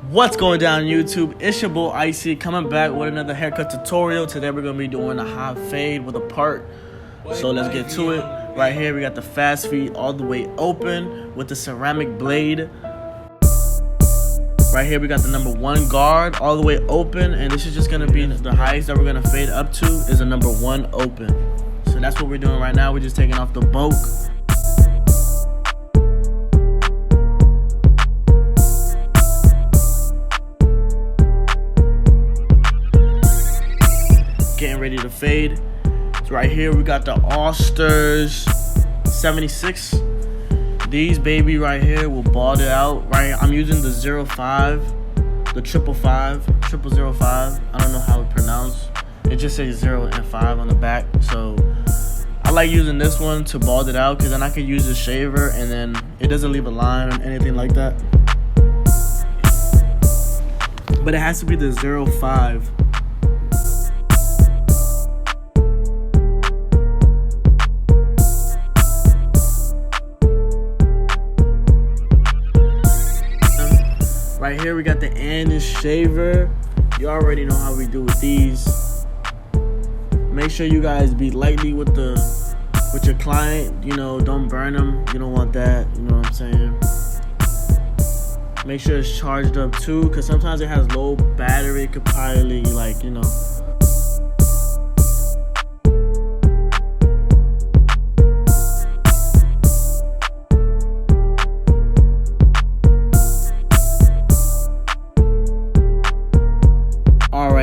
What's going down YouTube? It's your boy Icy coming back with another haircut tutorial. Today we're going to be doing a high fade with a part. So let's get to it. Right here we got the fast fade all the way open with the ceramic blade. Right here we got the number 1 guard all the way open, and this is just going to be the highest that we're going to fade up to is a number 1 open. So that's what we're doing right now. We're just taking off the bulk. Getting ready to fade. So right here we got the All-Stars 76. These baby right here will bald it out. Right, I'm using the 05, the 555, 0005. I don't know how it pronounced. It just says 0 and 5 on the back. So I like using this one to bald it out because then I can use the shaver and then it doesn't leave a line or anything like that. But it has to be the 05. Right here we got the IcyAntt shaver. You already know how we do with these. Make sure you guys be lightly with your client. You know, don't burn them. You don't want that. You know what I'm saying? Make sure it's charged up too, because sometimes it has low battery. It could probably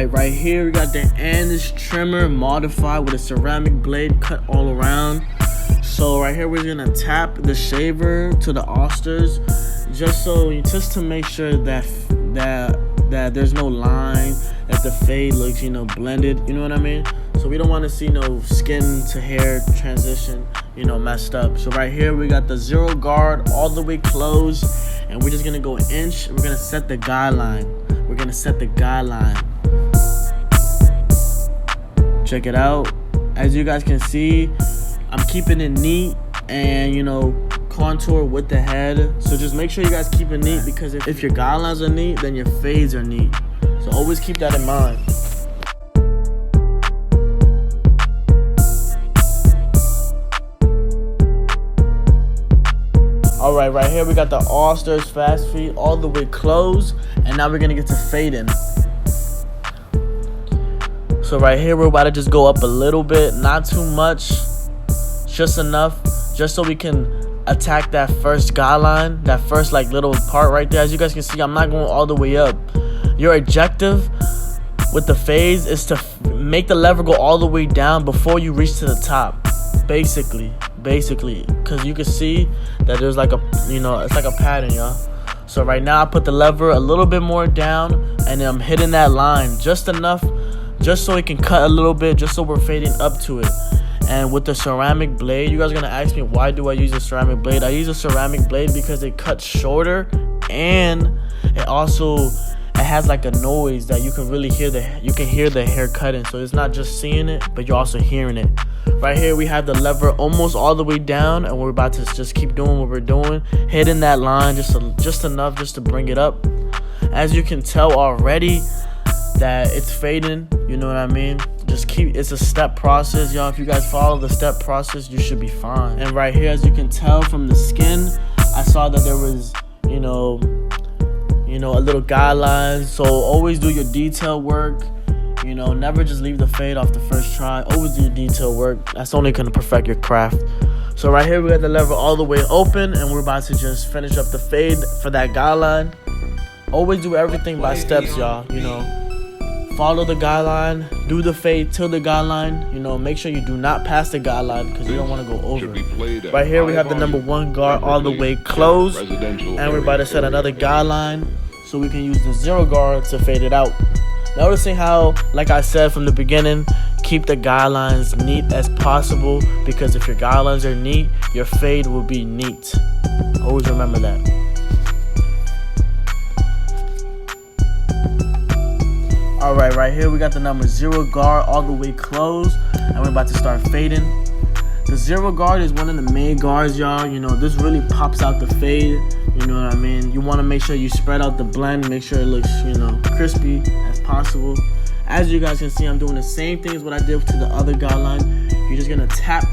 Right here we got the IcyAntt trimmer modified with a ceramic blade cut all around. So right here we're gonna tap the shaver to the All-Stars just to make sure that there's no line, that the fade looks blended, you know what I mean? So we don't want to see no skin to hair transition messed up. So right here we got the 0 guard all the way closed, and we're just gonna go inch. We're gonna set the guideline. Check it out. As you guys can see, I'm keeping it neat and contour with the head. So just make sure you guys keep it neat, because if your guidelines are neat, then your fades are neat. So always keep that in mind. Alright, right here we got the All-Stars fast fade all the way closed, and now we're gonna get to fading. So right here we're about to just go up a little bit, not too much, just enough, just so we can attack that first guideline, that first little part right there. As you guys can see, I'm not going all the way up. Your objective with the fades is to make the lever go all the way down before you reach to the top, basically, because you can see that there's it's like a pattern, y'all. So right now I put the lever a little bit more down, and then I'm hitting that line just enough, just so it can cut a little bit, just so we're fading up to it. And with the ceramic blade, you guys are gonna ask me, why do I use a ceramic blade? I use a ceramic blade because it cuts shorter, and it has like a noise that you can really hear the hair cutting. So it's not just seeing it, but you're also hearing it. Right here we have the lever almost all the way down, and we're about to just keep doing what we're doing, hitting that line just enough just to bring it up. As you can tell already that it's fading, you know what I mean? It's a step process, y'all. If you guys follow the step process, you should be fine. And right here, as you can tell from the skin, I saw that there was a little guideline. So always do your detail work, never just leave the fade off the first try. Always do your detail work. That's only gonna perfect your craft. So right here we got the lever all the way open, and we're about to just finish up the fade for that guideline. Always do everything by steps, y'all. Follow the guideline, do the fade till the guideline. Make sure you do not pass the guideline, because you don't want to go over. Right here we have the number 1 guard all the way closed, and we're about to set another guideline so we can use the 0 guard to fade it out. Noticing how, like I said from the beginning, keep the guidelines neat as possible, because if your guidelines are neat, your fade will be neat. Always remember that. Alright, right here we got the number 0 guard all the way closed, and we're about to start fading. The 0 guard is one of the main guards, y'all. This really pops out the fade. You know what I mean? You want to make sure you spread out the blend, make sure it looks, you know, crispy as possible. As you guys can see, I'm doing the same thing as what I did to the other guideline. You're just gonna tap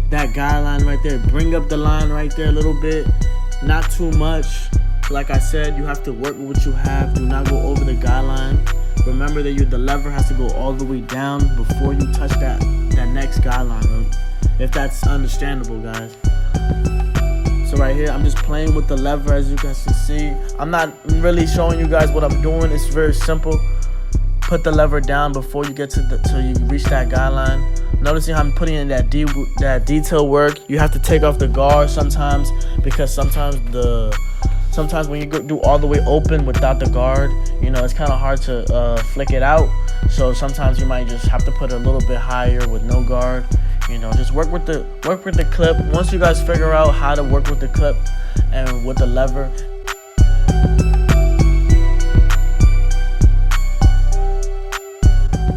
that guideline right there, bring up the line right there a little bit, not too much. Like I said, you have to work with what you have. Do not go over the guideline. Remember that the lever has to go all the way down before you touch that next guideline, if that's understandable, guys. So right here, I'm just playing with the lever, as you guys can see. I'm not really showing you guys what I'm doing. It's very simple. Put the lever down before you get till you reach that guideline. Noticing how I'm putting in that detail work. You have to take off the guard sometimes, because sometimes when you do all the way open without the guard, you know, it's kind of hard to flick it out. So sometimes you might just have to put it a little bit higher with no guard. You know, just work with the clip. Once you guys figure out how to work with the clip and with the lever,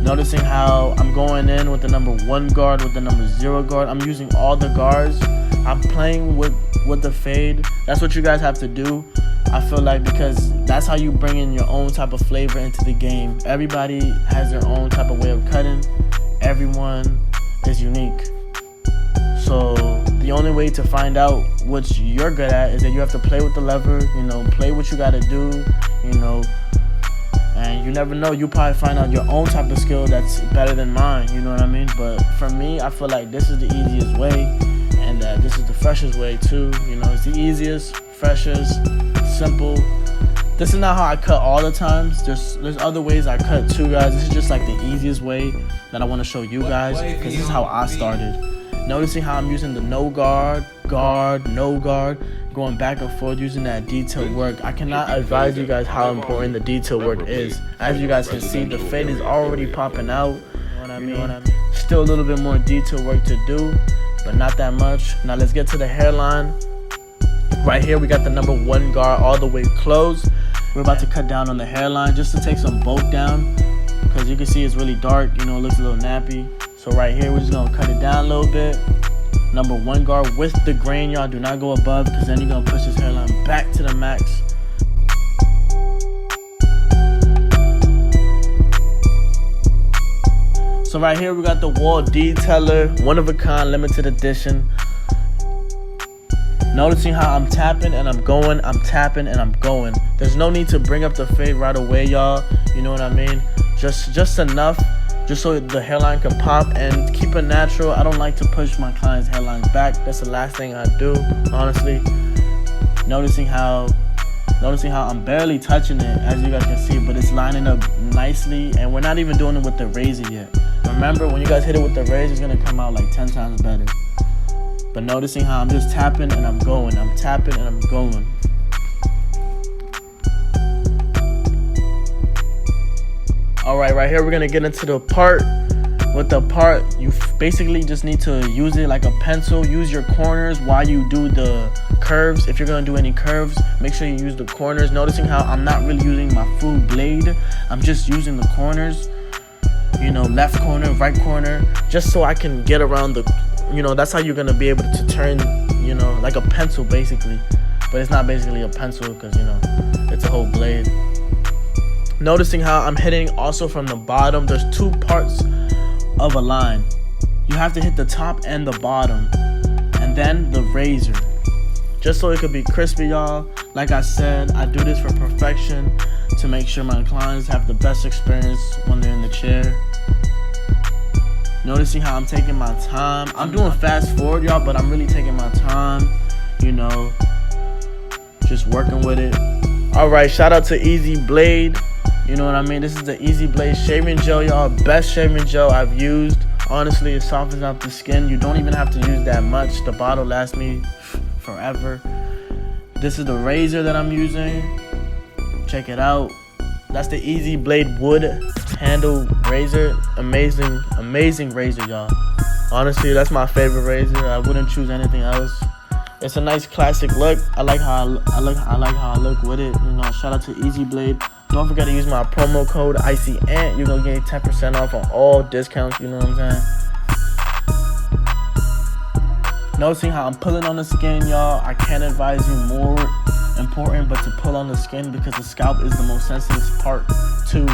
noticing how I'm going in with the number 1 guard, with the number 0 guard. I'm using all the guards. I'm playing with the fade. That's what you guys have to do, I feel like, because that's how you bring in your own type of flavor into the game. Everybody has their own type of way of cutting. Everyone is unique. So the only way to find out what you're good at is that you have to play with the lever, you know, play what you gotta do, you know, and you never know, you probably find out your own type of skill that's better than mine, you know what I mean? But for me, I feel like this is the easiest way, and that this is the freshest way too. You know, it's the easiest, freshest, simple. This is not how I cut all the times. There's other ways I cut too, guys. This is just like the easiest way that I want to show you guys, because this is how I started. Noticing how I'm using the no guard, no guard, going back and forth using that detail work. I cannot advise you guys how important the detail work is. As you guys can see, the fade is already popping out. You know what I mean? Still a little bit more detail work to do, but not that much. Now let's get to the hairline. Right here we got the number 1 guard all the way closed. We're about to cut down on the hairline just to take some bulk down, because you can see it's really dark, you know, it looks a little nappy. So right here we're just gonna cut it down a little bit. Number 1 guard with the grain, y'all. Do not go above, because then you're gonna push this hairline back to the max. So right here we got the wall detailer, one of a kind, limited edition. Noticing how I'm tapping and I'm going, I'm tapping and I'm going. There's no need to bring up the fade right away, y'all. You know what I mean? Just enough, just so the hairline can pop, and keep it natural. I don't like to push my clients' hairlines back. That's the last thing I do, honestly. Noticing how I'm barely touching it, as you guys can see, but it's lining up nicely, and we're not even doing it with the razor yet. Remember, when you guys hit it with the razor, it's gonna come out like 10 times better. But noticing how I'm just tapping and I'm going, I'm tapping and I'm going. Alright, right here we're gonna get into the part. With the part, you basically just need to use it like a pencil. Use your corners while you do the curves. If you're gonna do any curves, make sure you use the corners. Noticing how I'm not really using my full blade, I'm just using the corners. You know, left corner, right corner, just so I can get around the, you know, that's how you're gonna be able to turn, you know, like a pencil basically. But it's not basically a pencil, because, you know, it's a whole blade. Noticing how I'm hitting also from the bottom. There's 2 parts of a line. You have to hit the top and the bottom, and then the razor, just so it could be crispy, y'all. Like I said, I do this for perfection, to make sure my clients have the best experience when they're in the chair. Noticing how I'm taking my time. I'm doing fast forward, y'all, but I'm really taking my time, you know, just working with it. Alright, shout out to Easy Blade. You know what I mean? This is the Easy Blade shaving gel, y'all. Best shaving gel I've used. Honestly, it softens up the skin. You don't even have to use that much. The bottle lasts me forever. This is the razor that I'm using. Check it out. That's the Easy Blade wood handle razor. Amazing razor, y'all. Honestly, that's my favorite razor. I wouldn't choose anything else. It's a nice classic look. I like how I look with it. You know, shout out to Easy Blade. Don't forget to use my promo code IcyAntt. You're gonna get 10% off on all discounts. You know what I'm saying? Noticing how I'm pulling on the skin, y'all. I can't advise you more important, but to pull on the skin, because the scalp is the most sensitive part to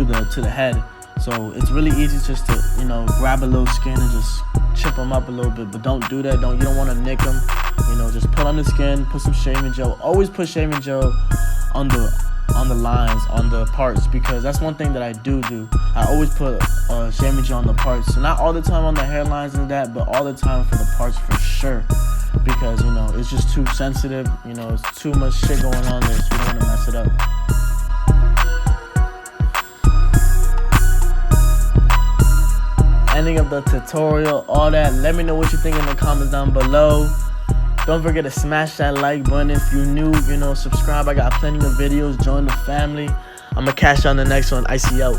the head. So it's really easy just to, you know, grab a little skin and just chip them up a little bit, but don't do that. You don't want to nick them. You know, just pull on the skin, put some shaving gel. Always put shaving gel on the lines, on the parts, because that's one thing that I do. I always put shaving gel on the parts. So not all the time on the hairlines and that, but all the time for the parts for sure. Because, you know, it's just too sensitive. You know, it's too much shit going on there, so you don't want to mess it up. Ending of the tutorial, all that. Let me know what you think in the comments down below. Don't forget to smash that like button. If you're new, you know, subscribe. I got plenty of videos. Join the family. I'm gonna catch you on the next one. Icy out.